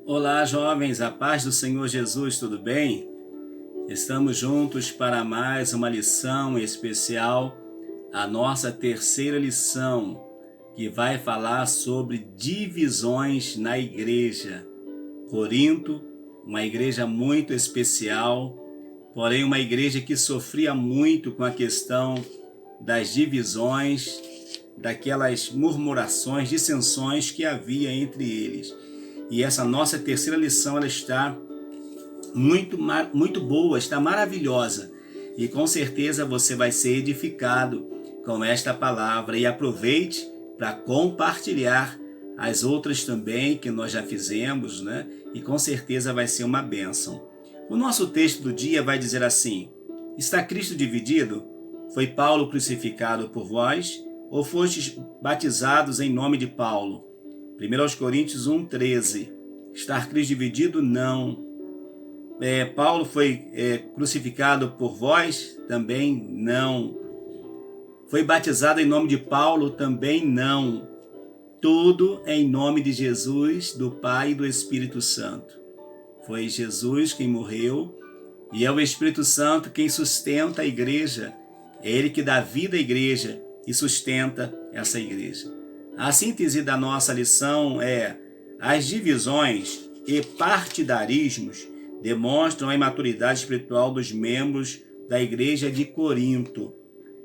Olá, jovens, a paz do Senhor Jesus, tudo bem? Estamos juntos para mais uma lição especial, a nossa terceira lição, que vai falar sobre divisões na igreja. Corinto, uma igreja muito especial, porém uma igreja que sofria muito com a questão das divisões, daquelas murmurações, dissensões que havia entre eles. E essa nossa terceira lição, ela está muito boa, está maravilhosa. E com certeza você vai ser edificado com esta palavra. E aproveite para compartilhar as outras também que nós já fizemos, né? E com certeza vai ser uma bênção. O nosso texto do dia vai dizer assim: está Cristo dividido? Foi Paulo crucificado por vós? Ou fostes batizados em nome de Paulo? 1 Coríntios 1,13. Estar Cristo dividido? Não. Paulo foi crucificado por vós? Também não. Foi batizado em nome de Paulo? Também não. Tudo em nome de Jesus, do Pai e do Espírito Santo. Foi Jesus quem morreu e é o Espírito Santo quem sustenta a igreja. É Ele que dá vida à igreja e sustenta essa igreja. A síntese da nossa lição é: as divisões e partidarismos demonstram a imaturidade espiritual dos membros da igreja de Corinto.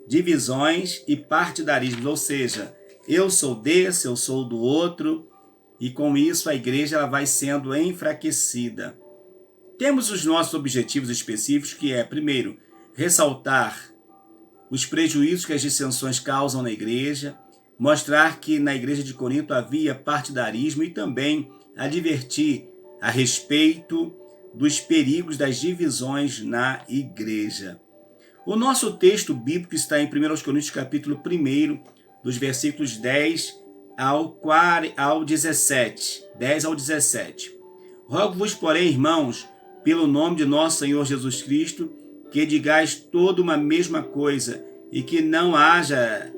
Divisões e partidarismos, ou seja, eu sou desse, eu sou do outro, e com isso a igreja ela vai sendo enfraquecida. Temos os nossos objetivos específicos, que é, primeiro, ressaltar os prejuízos que as dissensões causam na igreja, mostrar que na igreja de Corinto havia partidarismo e também advertir a respeito dos perigos das divisões na igreja. O nosso texto bíblico está em 1 Coríntios capítulo 1, dos versículos 10 ao 17. 10 ao 17. Rogo-vos, porém, irmãos, pelo nome de nosso Senhor Jesus Cristo, que digais toda uma mesma coisa, e que não haja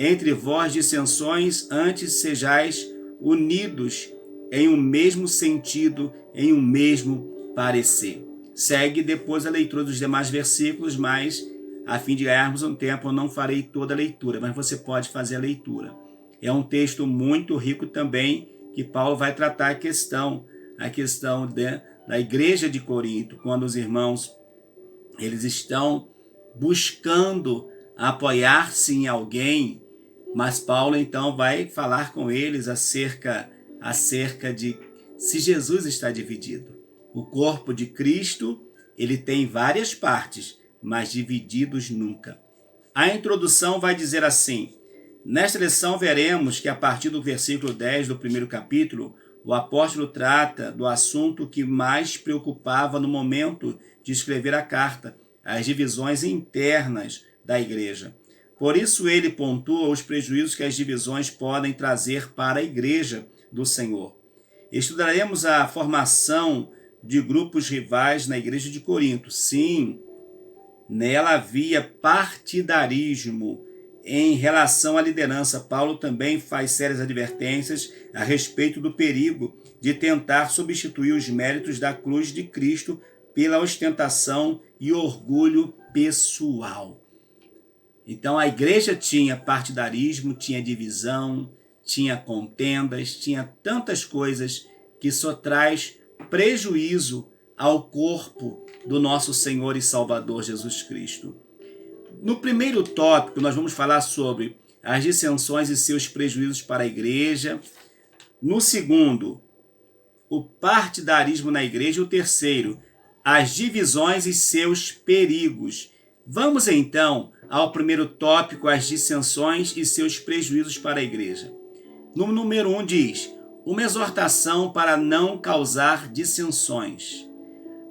entre vós dissensões, antes sejais unidos em um mesmo sentido, em um mesmo parecer. Segue depois a leitura dos demais versículos, mas a fim de ganharmos um tempo eu não farei toda a leitura, mas você pode fazer a leitura. É um texto muito rico também, que Paulo vai tratar a questão da igreja de Corinto, quando os irmãos eles estão buscando apoiar-se em alguém, mas Paulo então vai falar com eles acerca de se Jesus está dividido. O corpo de Cristo, ele tem várias partes, mas divididos nunca. A introdução vai dizer assim: nesta lição veremos que a partir do versículo 10 do primeiro capítulo, o apóstolo trata do assunto que mais preocupava no momento de escrever a carta, as divisões internas da igreja. Por isso ele pontua os prejuízos que as divisões podem trazer para a igreja do Senhor. Estudaremos a formação de grupos rivais na igreja de Corinto. Sim, nela havia partidarismo em relação à liderança. Paulo também faz sérias advertências a respeito do perigo de tentar substituir os méritos da cruz de Cristo pela ostentação e orgulho pessoal. Então a igreja tinha partidarismo, tinha divisão, tinha contendas, tinha tantas coisas que só traz prejuízo ao corpo do nosso Senhor e Salvador Jesus Cristo. No primeiro tópico, nós vamos falar sobre as dissensões e seus prejuízos para a igreja. No segundo, o partidarismo na igreja. E o terceiro, as divisões e seus perigos. Vamos então ao primeiro tópico, as dissensões e seus prejuízos para a igreja. No número 1 diz: uma exortação para não causar dissensões.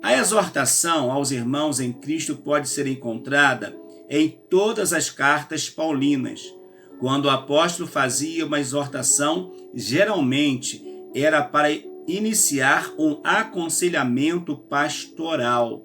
A exortação aos irmãos em Cristo pode ser encontrada em todas as cartas paulinas. Quando o apóstolo fazia uma exortação, geralmente era para iniciar um aconselhamento pastoral.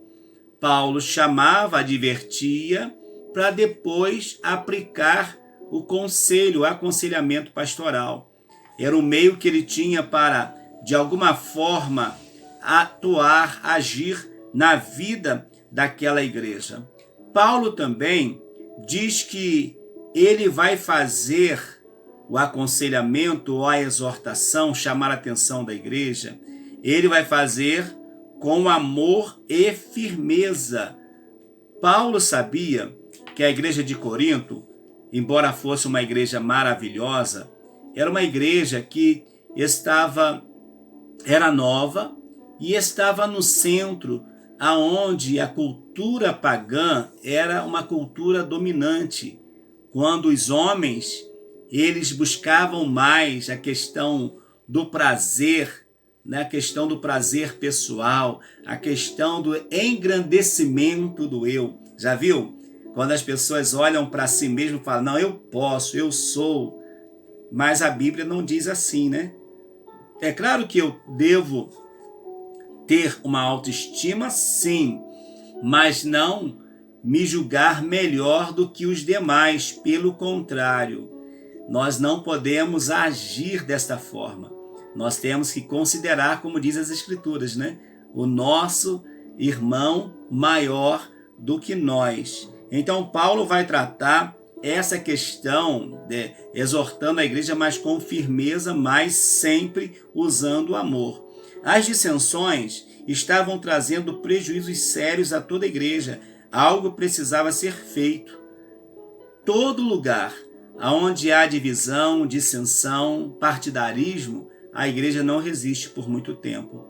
Paulo chamava, advertia, para depois aplicar o conselho, o aconselhamento pastoral. Era o meio que ele tinha para de alguma forma, atuar, agir na vida daquela igreja. Paulo também diz que ele vai fazer o aconselhamento ou a exortação, chamar a atenção da igreja, ele vai fazer com amor e firmeza. Paulo sabia que a igreja de Corinto, embora fosse uma igreja maravilhosa, era uma igreja que era nova e estava no centro, aonde a cultura pagã era uma cultura dominante. Quando os homens, eles buscavam mais a questão do prazer, né? A questão do prazer pessoal, a questão do engrandecimento do eu. Já viu? Quando as pessoas olham para si mesmo e falam, não, eu posso, eu sou. Mas a Bíblia não diz assim, né? É claro que eu devo ter uma autoestima, sim, mas não me julgar melhor do que os demais. Pelo contrário, nós não podemos agir desta forma. Nós temos que considerar, como diz as Escrituras, né? O nosso irmão maior do que nós. Então, Paulo vai tratar essa questão, exortando a igreja, mas com firmeza, mas sempre usando o amor. As dissensões estavam trazendo prejuízos sérios a toda a igreja. Algo precisava ser feito. Todo lugar onde há divisão, dissensão, partidarismo, a igreja não resiste por muito tempo.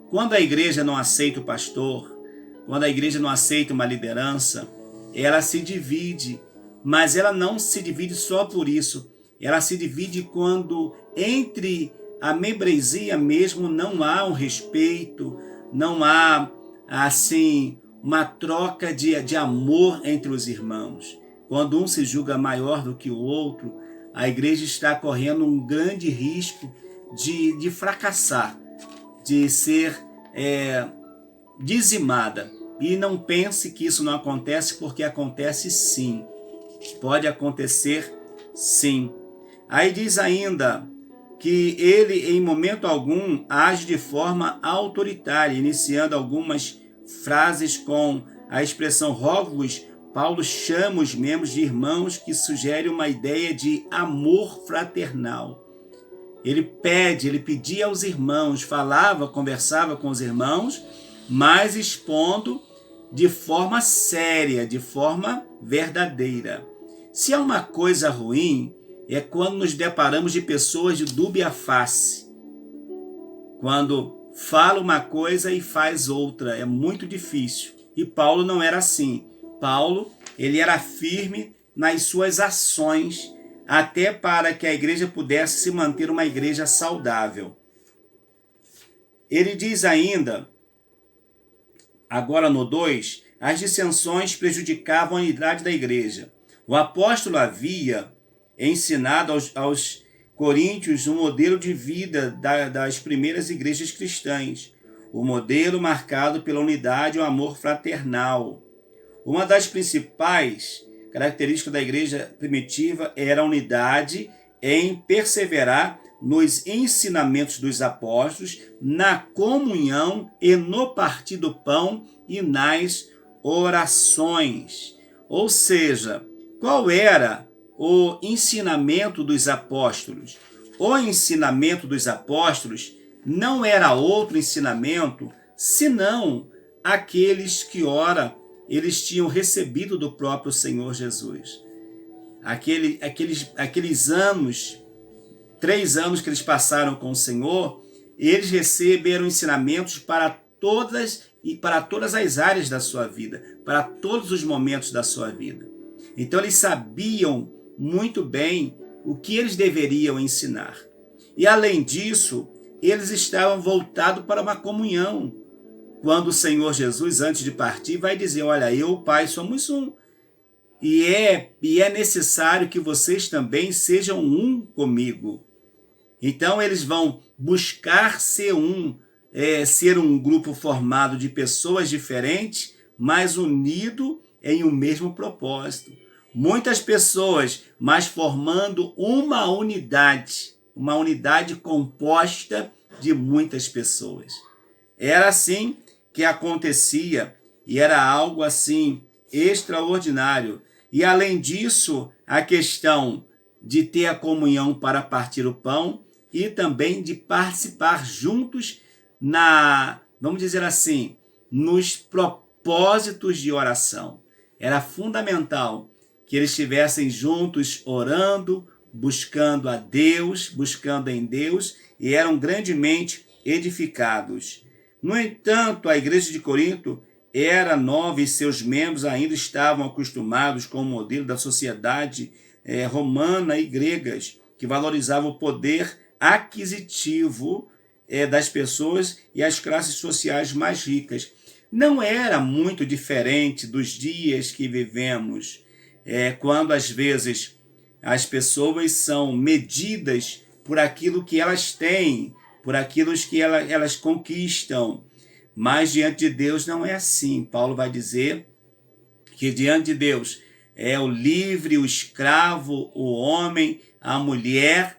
Quando a igreja não aceita o pastor, quando a igreja não aceita uma liderança, ela se divide. Mas ela não se divide só por isso. Ela se divide quando entre a membresia mesmo não há um respeito, não há, assim, uma troca de amor entre os irmãos. Quando um se julga maior do que o outro, a igreja está correndo um grande risco de fracassar, de ser dizimada. E não pense que isso não acontece, porque acontece sim. Pode acontecer sim. Aí diz ainda que ele, em momento algum, age de forma autoritária, iniciando algumas frases com a expressão rogo-vos. Paulo chama os membros de irmãos, que sugere uma ideia de amor fraternal. Ele pedia aos irmãos, conversava com os irmãos, mas expondo de forma séria, de forma verdadeira. Se há uma coisa ruim, é quando nos deparamos de pessoas de dúbia face. Quando fala uma coisa e faz outra, é muito difícil. E Paulo não era assim. Paulo, ele era firme nas suas ações, até para que a igreja pudesse se manter uma igreja saudável. Ele diz ainda, agora no 2, as dissensões prejudicavam a unidade da igreja. O apóstolo havia ensinado aos coríntios um modelo de vida das primeiras igrejas cristãs, o modelo marcado pela unidade e o amor fraternal. Uma das principais características da igreja primitiva era a unidade em perseverar nos ensinamentos dos apóstolos, na comunhão e no partir do pão e nas orações. Ou seja, qual era o ensinamento dos apóstolos? O ensinamento dos apóstolos não era outro ensinamento, senão aqueles que ora eles tinham recebido do próprio Senhor Jesus. Aqueles anos, 3 anos que eles passaram com o Senhor, eles receberam ensinamentos para todas as áreas da sua vida, para todos os momentos da sua vida. Então eles sabiam muito bem o que eles deveriam ensinar. E além disso, eles estavam voltados para uma comunhão. Quando o Senhor Jesus, antes de partir, vai dizer, olha, eu e o Pai somos um. E é necessário que vocês também sejam um comigo. Então eles vão buscar ser um grupo formado de pessoas diferentes, mas unido em um mesmo propósito. Muitas pessoas, mas formando uma unidade composta de muitas pessoas. Era assim que acontecia e era algo assim extraordinário. E além disso, a questão de ter a comunhão para partir o pão e também de participar juntos vamos dizer assim, nos propósitos de oração. Era fundamental que eles estivessem juntos orando, buscando a Deus, buscando em Deus, e eram grandemente edificados. No entanto, a igreja de Corinto era nova e seus membros ainda estavam acostumados com o modelo da sociedade romana e gregas, que valorizava o poder aquisitivo das pessoas e as classes sociais mais ricas. Não era muito diferente dos dias que vivemos, quando às vezes as pessoas são medidas por aquilo que elas têm, por aquilo que elas conquistam. Mas diante de Deus não é assim. Paulo vai dizer que diante de Deus é o livre, o escravo, o homem, a mulher,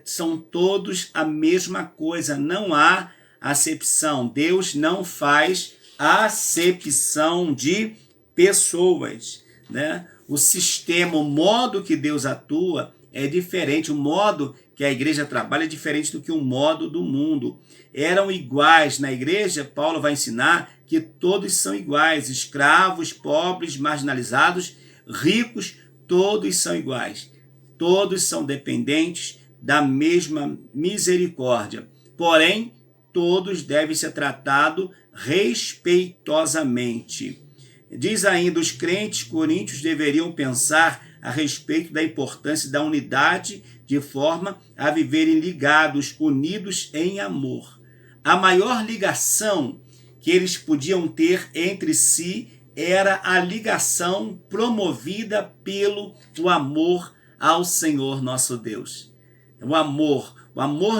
são todos a mesma coisa. Não há acepção. Deus não faz acepção de pessoas, né? O sistema, o modo que Deus atua é diferente. O modo que a igreja trabalha é diferente do que o modo do mundo. Eram iguais. Na igreja, Paulo vai ensinar que todos são iguais. Escravos, pobres, marginalizados, ricos, todos são iguais. Todos são dependentes da mesma misericórdia. Porém, todos devem ser tratados respeitosamente. Diz ainda, os crentes coríntios deveriam pensar a respeito da importância da unidade de forma a viverem ligados, unidos em amor. A maior ligação que eles podiam ter entre si era a ligação promovida pelo amor ao Senhor nosso Deus. O amor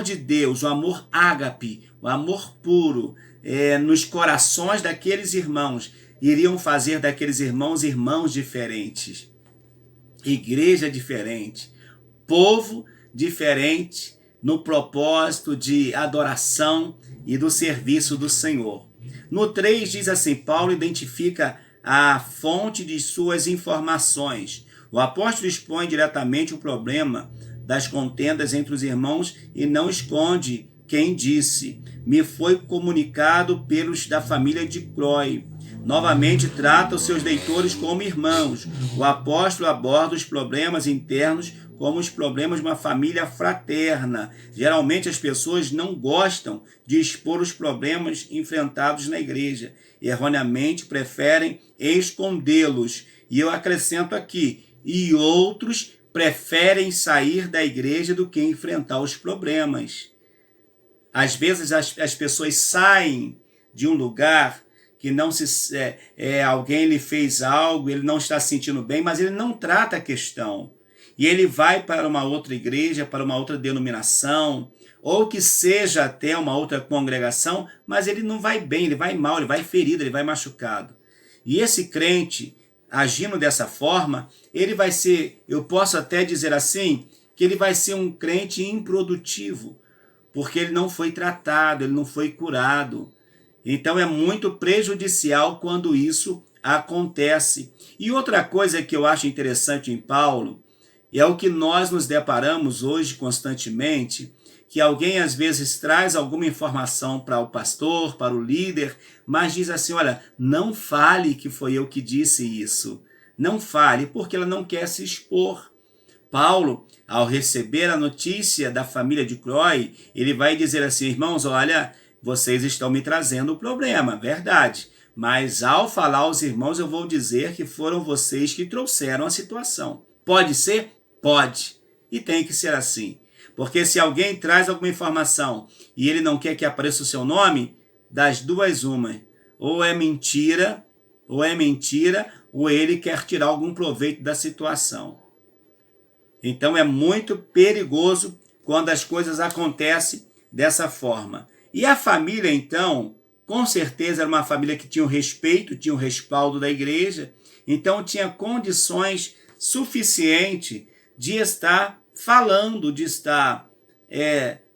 de Deus, o amor ágape, o amor puro, nos corações daqueles irmãos, iriam fazer daqueles irmãos diferentes, igreja diferente, povo diferente, no propósito de adoração e do serviço do Senhor. No 3 diz assim, Paulo identifica a fonte de suas informações. O apóstolo expõe diretamente o problema das contendas entre os irmãos e não esconde quem disse, me foi comunicado pelos da família de Cloé. Novamente trata os seus leitores como irmãos. O apóstolo aborda os problemas internos como os problemas de uma família fraterna. Geralmente as pessoas não gostam de expor os problemas enfrentados na igreja. Erroneamente preferem escondê-los. E eu acrescento aqui, e outros preferem sair da igreja do que enfrentar os problemas. Às vezes as pessoas saem de um lugar que não alguém lhe fez algo, ele não está se sentindo bem, mas ele não trata a questão. E ele vai para uma outra igreja, para uma outra denominação, ou que seja até uma outra congregação, mas ele não vai bem, ele vai mal, ele vai ferido, ele vai machucado. E esse crente, agindo dessa forma, ele vai ser, eu posso até dizer assim, que ele vai ser um crente improdutivo, porque ele não foi tratado, ele não foi curado. Então é muito prejudicial quando isso acontece. E outra coisa que eu acho interessante em Paulo, é o que nós nos deparamos hoje constantemente, que alguém às vezes traz alguma informação para o pastor, para o líder, mas diz assim, olha, não fale que foi eu que disse isso. Não fale, porque ela não quer se expor. Paulo, ao receber a notícia da família de Cloé, ele vai dizer assim, irmãos, olha, vocês estão me trazendo o problema, verdade. Mas ao falar aos irmãos, eu vou dizer que foram vocês que trouxeram a situação. Pode ser? Pode. E tem que ser assim. Porque se alguém traz alguma informação e ele não quer que apareça o seu nome, das duas uma. Ou é mentira, ou ele quer tirar algum proveito da situação. Então é muito perigoso quando as coisas acontecem dessa forma. E a família, então, com certeza era uma família que tinha o respeito, tinha o respaldo da igreja, então tinha condições suficientes de estar falando, de estar,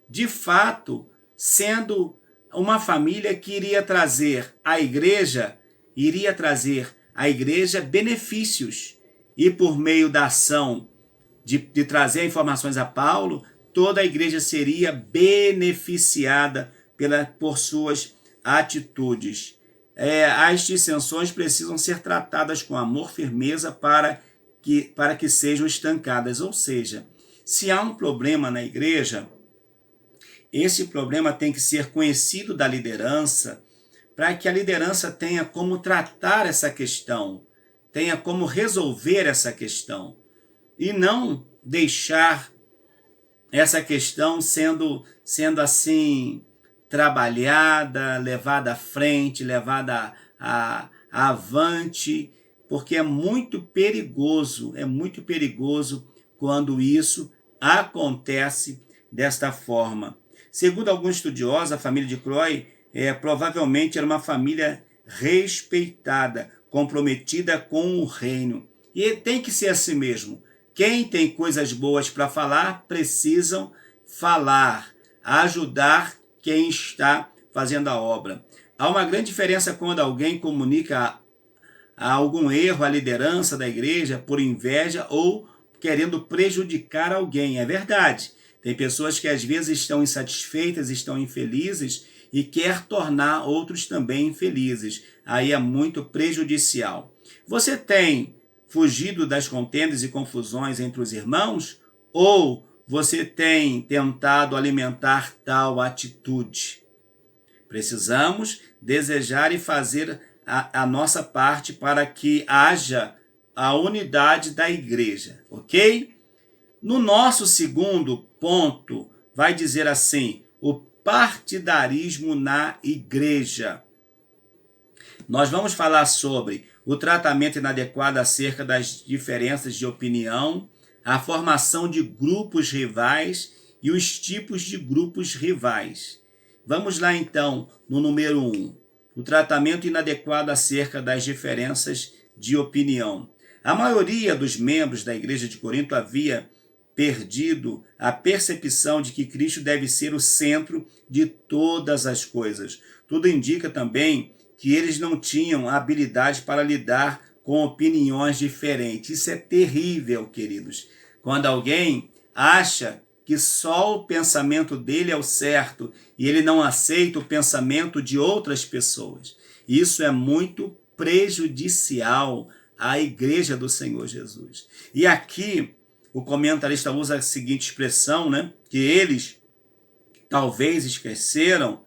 de fato, sendo uma família que iria trazer à igreja benefícios. E por meio da ação de trazer informações a Paulo, toda a igreja seria beneficiada por suas atitudes. As dissensões precisam ser tratadas com amor, firmeza, para que sejam estancadas. Ou seja, se há um problema na igreja, esse problema tem que ser conhecido da liderança, para que a liderança tenha como tratar essa questão, tenha como resolver essa questão, e não deixar essa questão sendo assim trabalhada, levada à frente, levada avante, porque é muito perigoso quando isso acontece desta forma. Segundo alguns estudiosos, a família de Cloé provavelmente era uma família respeitada, comprometida com o reino. E tem que ser assim mesmo. Quem tem coisas boas para falar, precisam falar, ajudar quem está fazendo a obra. Há uma grande diferença quando alguém comunica algum erro à liderança da igreja por inveja ou querendo prejudicar alguém. É verdade. Tem pessoas que às vezes estão insatisfeitas, estão infelizes e quer tornar outros também infelizes. Aí é muito prejudicial. Você tem fugido das contendas e confusões entre os irmãos? Ou você tem tentado alimentar tal atitude? Precisamos desejar e fazer a nossa parte para que haja a unidade da igreja, ok? No nosso segundo ponto, vai dizer assim, o partidarismo na igreja. Nós vamos falar sobre o tratamento inadequado acerca das diferenças de opinião, a formação de grupos rivais e os tipos de grupos rivais. Vamos lá então no número 1, o tratamento inadequado acerca das diferenças de opinião. A maioria dos membros da igreja de Corinto havia perdido a percepção de que Cristo deve ser o centro de todas as coisas. Tudo indica também que eles não tinham habilidade para lidar com opiniões diferentes. Isso é terrível, queridos. Quando alguém acha que só o pensamento dele é o certo e ele não aceita o pensamento de outras pessoas. Isso é muito prejudicial à igreja do Senhor Jesus. E aqui o comentarista usa a seguinte expressão, que eles talvez esqueceram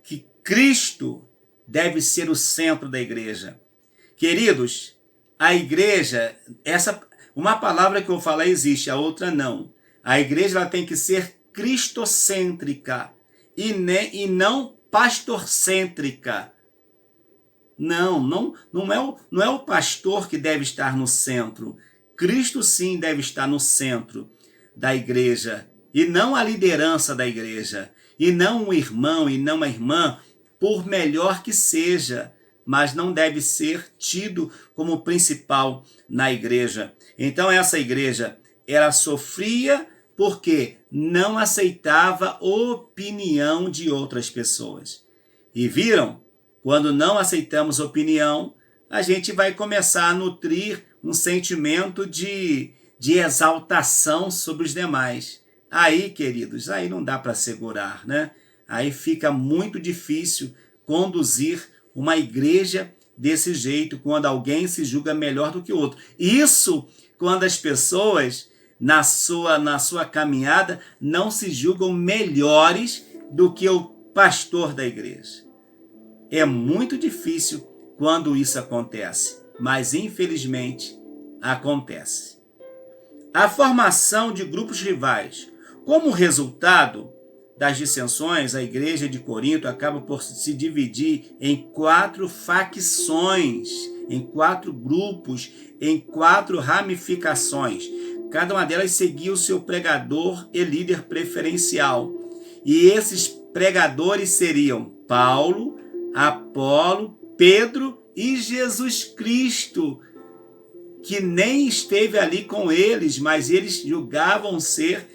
que Cristo deve ser o centro da igreja. Queridos, a igreja, uma palavra que eu falei existe, a outra não. A igreja ela tem que ser cristocêntrica e não pastorcêntrica. Não é o pastor que deve estar no centro. Cristo sim deve estar no centro da igreja e não a liderança da igreja, e não um irmão e não uma irmã, por melhor que seja, mas não deve ser tido como principal na igreja. Então essa igreja, ela sofria porque não aceitava opinião de outras pessoas. E viram? Quando não aceitamos opinião, a gente vai começar a nutrir um sentimento de exaltação sobre os demais. Aí, queridos, aí não dá para segurar, Aí fica muito difícil conduzir uma igreja desse jeito, quando alguém se julga melhor do que o outro. Isso quando as pessoas, na sua caminhada, não se julgam melhores do que o pastor da igreja. É muito difícil quando isso acontece, mas infelizmente acontece. A formação de grupos rivais. Como resultado das dissensões, a igreja de Corinto acaba por se dividir em 4 facções, em 4 grupos, em 4 ramificações. Cada uma delas seguia o seu pregador e líder preferencial. E esses pregadores seriam Paulo, Apolo, Pedro e Jesus Cristo, que nem esteve ali com eles, mas eles julgavam ser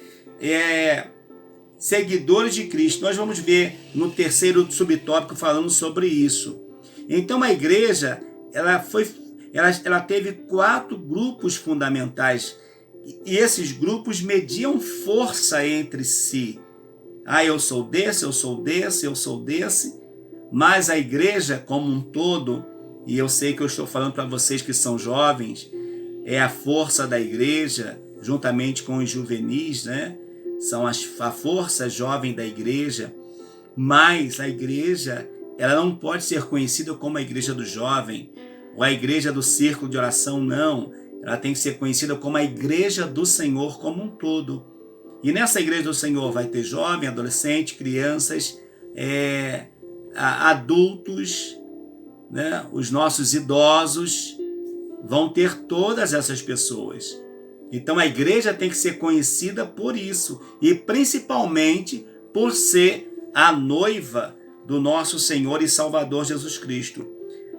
seguidores de Cristo. Nós vamos ver no terceiro subtópico falando sobre isso. Então a igreja, ela teve 4 grupos fundamentais, e esses grupos mediam força entre si. Eu sou desse, eu sou desse, eu sou desse, mas a igreja como um todo, e eu sei que eu estou falando para vocês que são jovens, é a força da igreja, juntamente com os juvenis, né? São a força jovem da igreja, mas a igreja, ela não pode ser conhecida como a igreja do jovem, ou a igreja do círculo de oração, não. Ela tem que ser conhecida como a igreja do Senhor como um todo. E nessa igreja do Senhor vai ter jovem, adolescente, crianças, adultos, né? Os nossos idosos, vão ter todas essas pessoas. Então a igreja tem que ser conhecida por isso, e principalmente por ser a noiva do nosso Senhor e Salvador Jesus Cristo.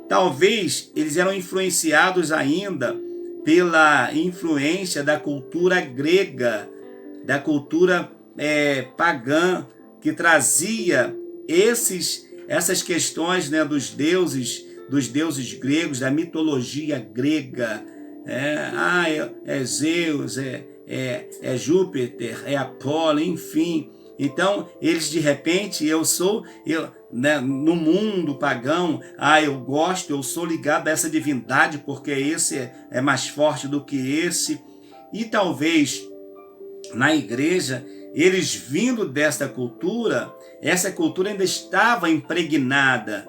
Talvez eles eram influenciados ainda pela influência da cultura grega, da cultura pagã, que trazia essas questões, né, dos deuses gregos, da mitologia grega. É Zeus, é Júpiter, é Apolo, enfim. Então, eles de repente, né, no mundo pagão, eu sou ligado a essa divindade porque esse é mais forte do que esse. E talvez na igreja, eles vindo desta cultura, essa cultura ainda estava impregnada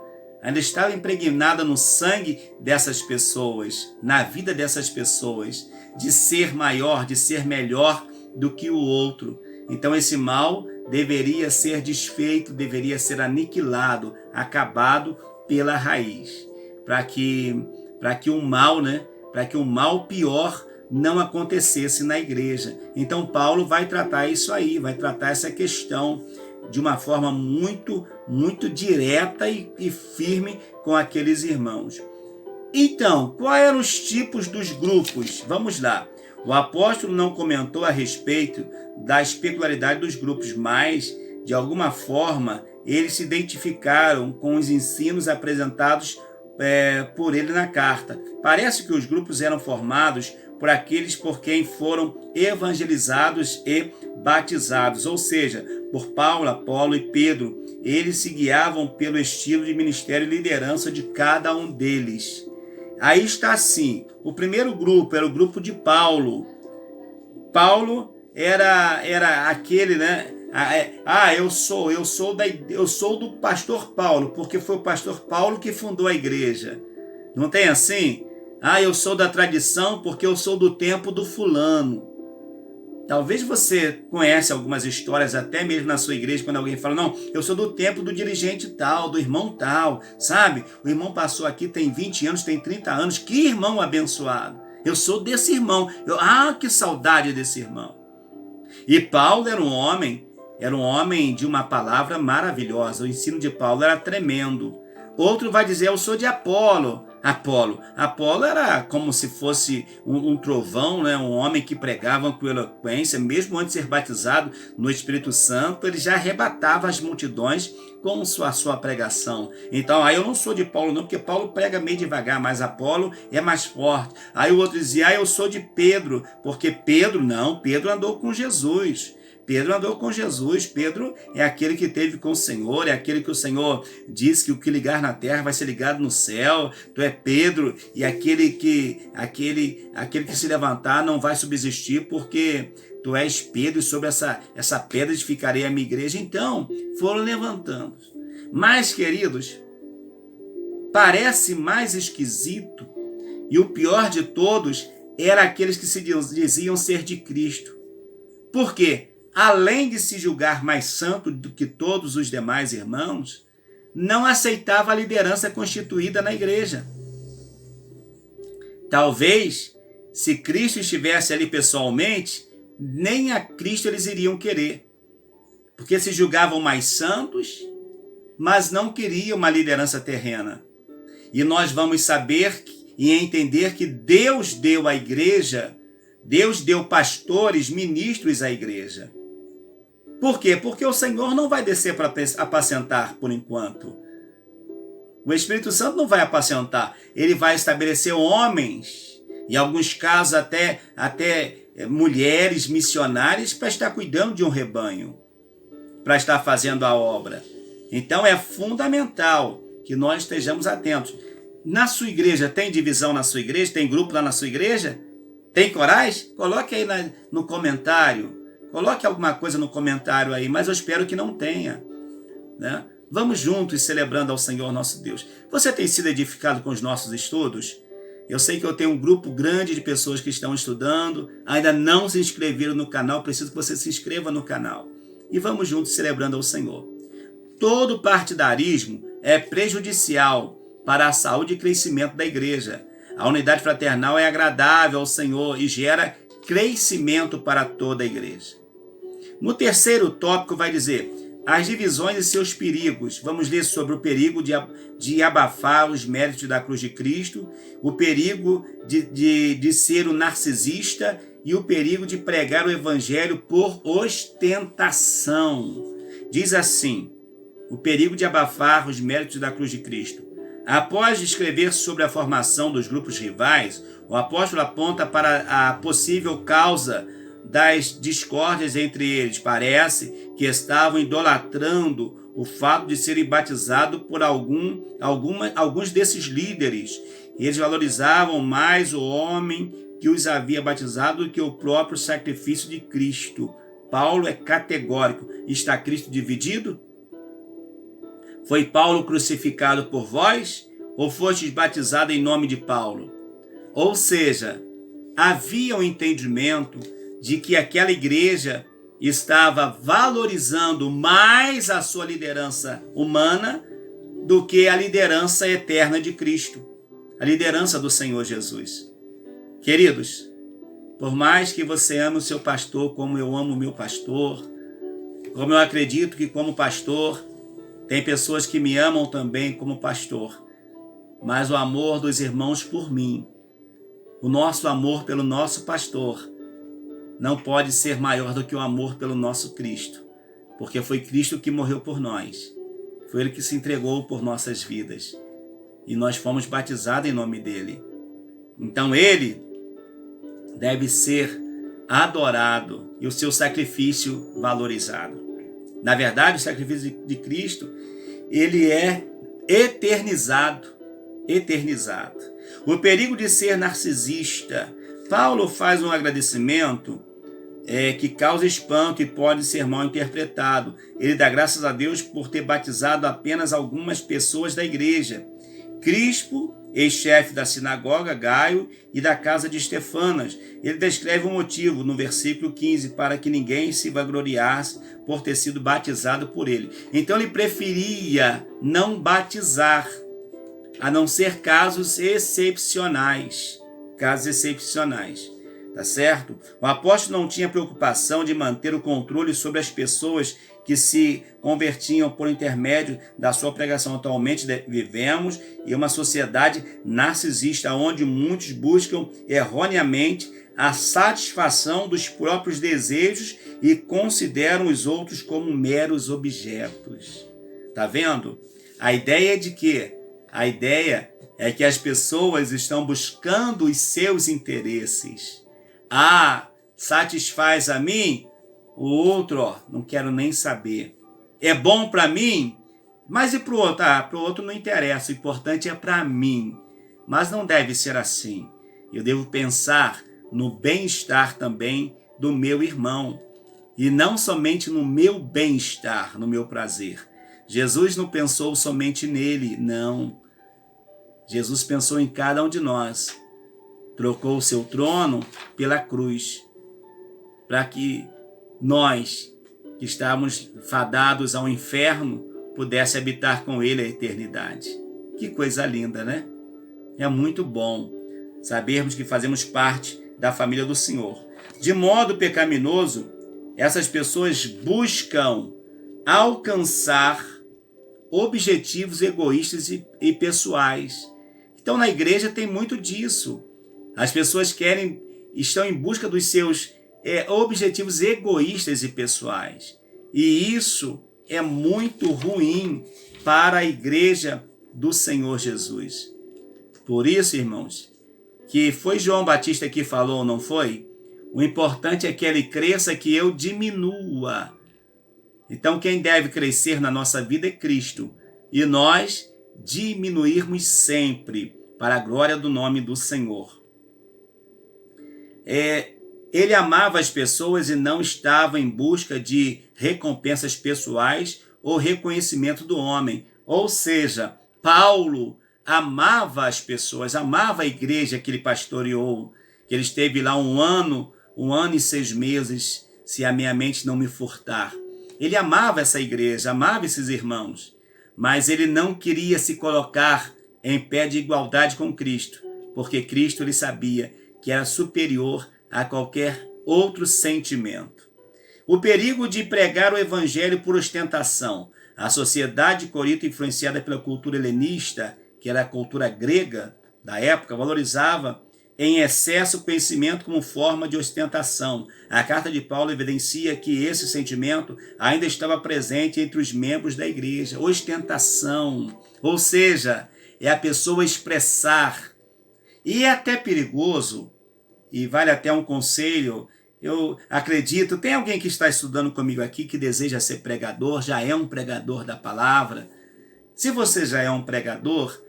no sangue dessas pessoas, na vida dessas pessoas, de ser maior, de ser melhor do que o outro. Então esse mal deveria ser desfeito, deveria ser aniquilado, acabado pela raiz, para que o mal, né, para que o mal pior não acontecesse na igreja. Então Paulo vai tratar isso aí, vai tratar essa questão de uma forma muito, muito direta e firme com aqueles irmãos. Então, quais eram os tipos dos grupos? Vamos lá. O apóstolo não comentou a respeito da especularidade dos grupos, mas, de alguma forma, eles se identificaram com os ensinos apresentados por ele na carta. Parece que os grupos eram formados por aqueles por quem foram evangelizados e batizados, ou seja, por Paulo, Apolo e Pedro. Eles se guiavam pelo estilo de ministério e liderança de cada um deles. Aí está assim, o primeiro grupo era o grupo de Paulo. Paulo era aquele, né? Eu sou do pastor Paulo, porque foi o pastor Paulo que fundou a igreja. Não tem assim? Eu sou da tradição porque eu sou do tempo do fulano. Talvez você conhece algumas histórias, até mesmo na sua igreja, quando alguém fala, não, eu sou do tempo do dirigente tal, do irmão tal, sabe? O irmão passou aqui, tem 20 anos, tem 30 anos, que irmão abençoado. Eu sou desse irmão. Que saudade desse irmão. E Paulo era um homem de uma palavra maravilhosa. O ensino de Paulo era tremendo. Outro vai dizer, eu sou de Apolo. Apolo era como se fosse um trovão, né? Um homem que pregava com eloquência, mesmo antes de ser batizado no Espírito Santo, ele já arrebatava as multidões com a sua pregação. Então, eu não sou de Paulo não, porque Paulo prega meio devagar, mas Apolo é mais forte. Aí o outro dizia, eu sou de Pedro, porque Pedro andou com Jesus. Pedro andou com Jesus, Pedro é aquele que esteve com o Senhor, é aquele que o Senhor diz que o que ligar na terra vai ser ligado no céu. Tu é Pedro, e aquele que se levantar não vai subsistir, porque tu és Pedro, e sobre essa pedra edificarei a minha igreja. Então, foram levantando. Mas, queridos, parece mais esquisito, e o pior de todos era aqueles que se diziam ser de Cristo. Por quê? Além de se julgar mais santo do que todos os demais irmãos, não aceitava a liderança constituída na igreja. Talvez, se Cristo estivesse ali pessoalmente, nem a Cristo eles iriam querer, porque se julgavam mais santos, mas não queriam uma liderança terrena. E nós vamos saber e entender que Deus deu à igreja, Deus deu pastores, ministros à igreja. Por quê? Porque o Senhor não vai descer para apacentar por enquanto. O Espírito Santo não vai apacentar. Ele vai estabelecer homens, em alguns casos até mulheres missionárias, para estar cuidando de um rebanho, para estar fazendo a obra. Então é fundamental que nós estejamos atentos. Na sua igreja, tem divisão na sua igreja? Tem grupo lá na sua igreja? Tem corais? Coloque aí no comentário. Coloque alguma coisa no comentário aí, mas eu espero que não tenha, né? Vamos juntos celebrando ao Senhor nosso Deus. Você tem sido edificado com os nossos estudos? Eu sei que eu tenho um grupo grande de pessoas que estão estudando, ainda não se inscreveram no canal, preciso que você se inscreva no canal. E vamos juntos celebrando ao Senhor. Todo partidarismo é prejudicial para a saúde e crescimento da igreja. A unidade fraternal é agradável ao Senhor e gera crescimento para toda a igreja. No terceiro tópico vai dizer as divisões e seus perigos. Vamos ler sobre o perigo de abafar os méritos da cruz de Cristo, o perigo de ser um narcisista e o perigo de pregar o evangelho por ostentação. Diz assim, o perigo de abafar os méritos da cruz de Cristo. Após escrever sobre a formação dos grupos rivais, o apóstolo aponta para a possível causa das discórdias entre eles. Parece que estavam idolatrando o fato de serem batizados por alguns desses líderes. Eles valorizavam mais o homem que os havia batizado do que o próprio sacrifício de Cristo. Paulo é categórico. Está Cristo dividido? Foi Paulo crucificado por vós? Ou fostes batizados em nome de Paulo? Ou seja, havia um entendimento de que aquela igreja estava valorizando mais a sua liderança humana do que a liderança eterna de Cristo, a liderança do Senhor Jesus. Queridos, por mais que você ame o seu pastor como eu amo o meu pastor, como eu acredito que como pastor, tem pessoas que me amam também como pastor, mas o amor dos irmãos por mim, o nosso amor pelo nosso pastor, não pode ser maior do que o amor pelo nosso Cristo, porque foi Cristo que morreu por nós, foi Ele que se entregou por nossas vidas, e nós fomos batizados em nome dEle. Então Ele deve ser adorado e o seu sacrifício valorizado. Na verdade, o sacrifício de Cristo, ele é eternizado. O perigo de ser narcisista. Paulo faz um agradecimento que causa espanto e pode ser mal interpretado. Ele dá graças a Deus por ter batizado apenas algumas pessoas da igreja. Crispo, ex-chefe da sinagoga, Gaio, e da casa de Estefanas. Ele descreve o motivo no versículo 15, para que ninguém se vangloriasse por ter sido batizado por ele. Então ele preferia não batizar, a não ser casos excepcionais. Tá certo? O apóstolo não tinha preocupação de manter o controle sobre as pessoas que se convertiam por intermédio da sua pregação. Atualmente vivemos em uma sociedade narcisista, onde muitos buscam erroneamente a satisfação dos próprios desejos e consideram os outros como meros objetos. Tá vendo? A ideia é de quê? A ideia é que as pessoas estão buscando os seus interesses. Satisfaz a mim? O outro, não quero nem saber. É bom para mim? Mas e para o outro? Para o outro não interessa, o importante é para mim. Mas não deve ser assim. Eu devo pensar no bem-estar também do meu irmão. E não somente no meu bem-estar, no meu prazer. Jesus não pensou somente nele, não. Jesus pensou em cada um de nós. Trocou o seu trono pela cruz, para que nós, que estávamos fadados ao inferno, pudesse habitar com ele a eternidade. Que coisa linda, né? É muito bom sabermos que fazemos parte da família do Senhor. De modo pecaminoso, essas pessoas buscam alcançar objetivos egoístas e pessoais. Então, na igreja tem muito disso. As pessoas estão em busca dos seus objetivos egoístas e pessoais. E isso é muito ruim para a igreja do Senhor Jesus. Por isso, irmãos, que foi João Batista que falou, não foi? O importante é que ele cresça, que eu diminua. Então, quem deve crescer na nossa vida é Cristo. E nós diminuirmos sempre, para a glória do nome do Senhor. Ele amava as pessoas e não estava em busca de recompensas pessoais ou reconhecimento do homem. Ou seja, Paulo amava as pessoas, amava a igreja que ele pastoreou, que ele esteve lá um ano e 6 meses, se a minha mente não me furtar. Ele amava essa igreja, amava esses irmãos, mas ele não queria se colocar em pé de igualdade com Cristo, porque Cristo ele sabia que era superior a qualquer outro sentimento. O perigo de pregar o evangelho por ostentação. A sociedade de Corinto, influenciada pela cultura helenista, que era a cultura grega da época, valorizava em excesso o conhecimento como forma de ostentação. A carta de Paulo evidencia que esse sentimento ainda estava presente entre os membros da igreja. Ostentação, ou seja, é a pessoa expressar. E é até perigoso, e vale até um conselho, eu acredito, tem alguém que está estudando comigo aqui que deseja ser pregador, já é um pregador da palavra. Se você já é um pregador,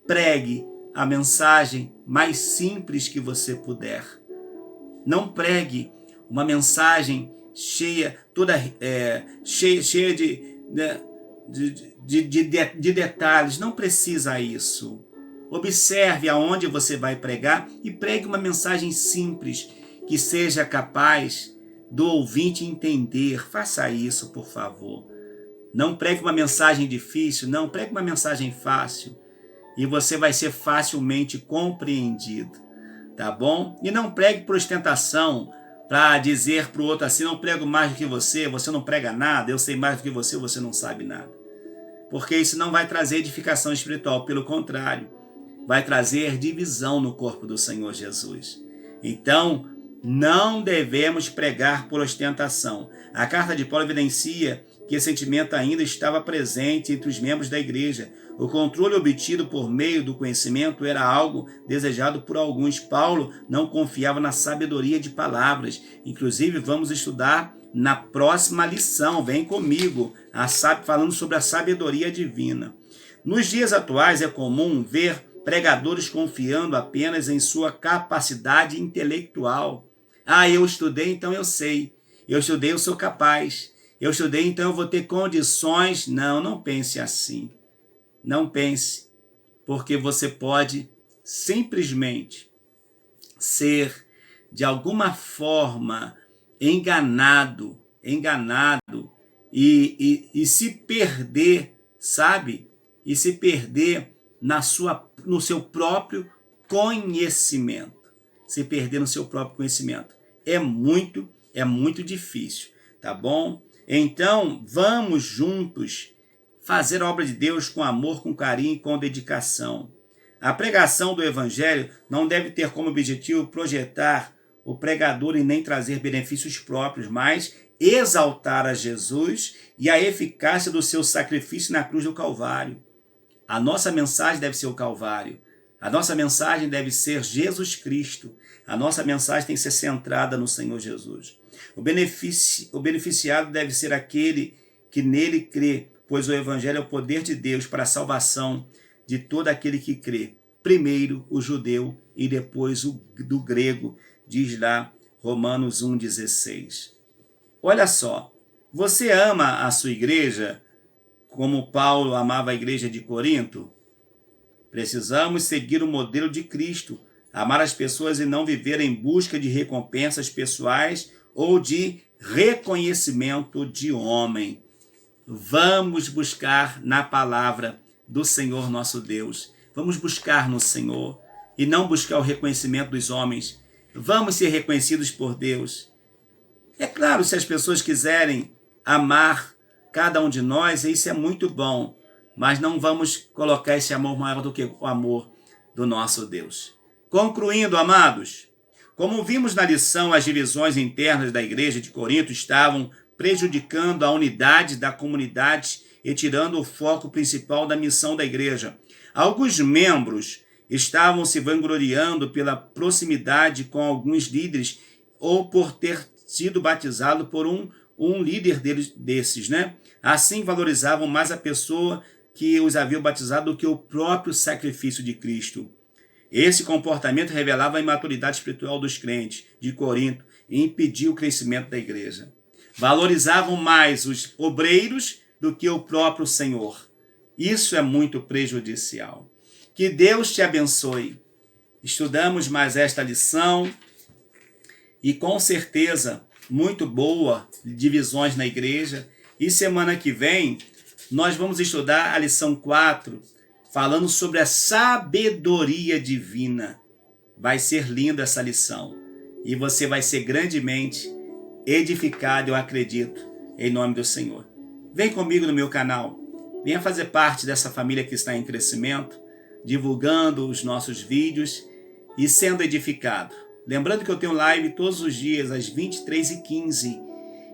pregue a mensagem mais simples que você puder. Não pregue uma mensagem cheia, cheia de detalhes. Não precisa isso. Observe aonde você vai pregar e pregue uma mensagem simples que seja capaz do ouvinte entender. Faça isso, por favor. Não pregue uma mensagem difícil, não. Pregue uma mensagem fácil. E você vai ser facilmente compreendido, tá bom? E não pregue por ostentação, para dizer para o outro assim, não prego mais do que você não prega nada, eu sei mais do que você não sabe nada. Porque isso não vai trazer edificação espiritual, pelo contrário, vai trazer divisão no corpo do Senhor Jesus. Então, não devemos pregar por ostentação. A carta de Paulo evidencia que esse sentimento ainda estava presente entre os membros da igreja. O controle obtido por meio do conhecimento era algo desejado por alguns. Paulo não confiava na sabedoria de palavras. Inclusive, vamos estudar na próxima lição. Vem comigo, falando sobre a sabedoria divina. Nos dias atuais é comum ver pregadores confiando apenas em sua capacidade intelectual. Eu estudei, então eu sei. Eu estudei, eu sou capaz. Eu estudei, então eu vou ter condições. Não pense assim. Não pense, porque você pode simplesmente ser, de alguma forma, enganado e se perder, sabe? E se perder no seu próprio conhecimento. Se perder no seu próprio conhecimento. É muito difícil, tá bom? Então, vamos juntos fazer a obra de Deus com amor, com carinho e com dedicação. A pregação do Evangelho não deve ter como objetivo projetar o pregador e nem trazer benefícios próprios, mas exaltar a Jesus e a eficácia do seu sacrifício na cruz do Calvário. A nossa mensagem deve ser o Calvário. A nossa mensagem deve ser Jesus Cristo. A nossa mensagem tem que ser centrada no Senhor Jesus. O beneficiado deve ser aquele que nele crê, pois o Evangelho é o poder de Deus para a salvação de todo aquele que crê. Primeiro o judeu e depois o do grego, diz lá Romanos 1,16. Olha só, você ama a sua igreja como Paulo amava a igreja de Corinto? Precisamos seguir o modelo de Cristo, amar as pessoas e não viver em busca de recompensas pessoais ou de reconhecimento de homem. Vamos buscar na palavra do Senhor nosso Deus. Vamos buscar no Senhor e não buscar o reconhecimento dos homens. Vamos ser reconhecidos por Deus. É claro, se as pessoas quiserem amar cada um de nós, isso é muito bom, mas não vamos colocar esse amor maior do que o amor do nosso Deus. Concluindo, amados, como vimos na lição, as divisões internas da igreja de Corinto estavam prejudicando a unidade da comunidade e tirando o foco principal da missão da igreja. Alguns membros estavam se vangloriando pela proximidade com alguns líderes ou por ter sido batizado por um líder desses, né? Assim valorizavam mais a pessoa que os havia batizado do que o próprio sacrifício de Cristo. Esse comportamento revelava a imaturidade espiritual dos crentes de Corinto e impediu o crescimento da igreja. Valorizavam mais os obreiros do que o próprio Senhor. Isso é muito prejudicial. Que Deus te abençoe. Estudamos mais esta lição e com certeza muito boa, divisões na igreja. E semana que vem nós vamos estudar a lição 4, falando sobre a sabedoria divina. Vai ser linda essa lição. E você vai ser grandemente edificado, eu acredito, em nome do Senhor. Vem comigo no meu canal. Venha fazer parte dessa família que está em crescimento, divulgando os nossos vídeos e sendo edificado. Lembrando que eu tenho live todos os dias, às 23h15.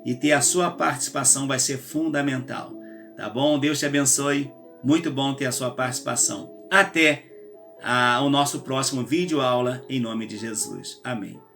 E ter a sua participação vai ser fundamental. Tá bom? Deus te abençoe. Muito bom ter a sua participação. Até o nosso próximo vídeo aula, em nome de Jesus. Amém.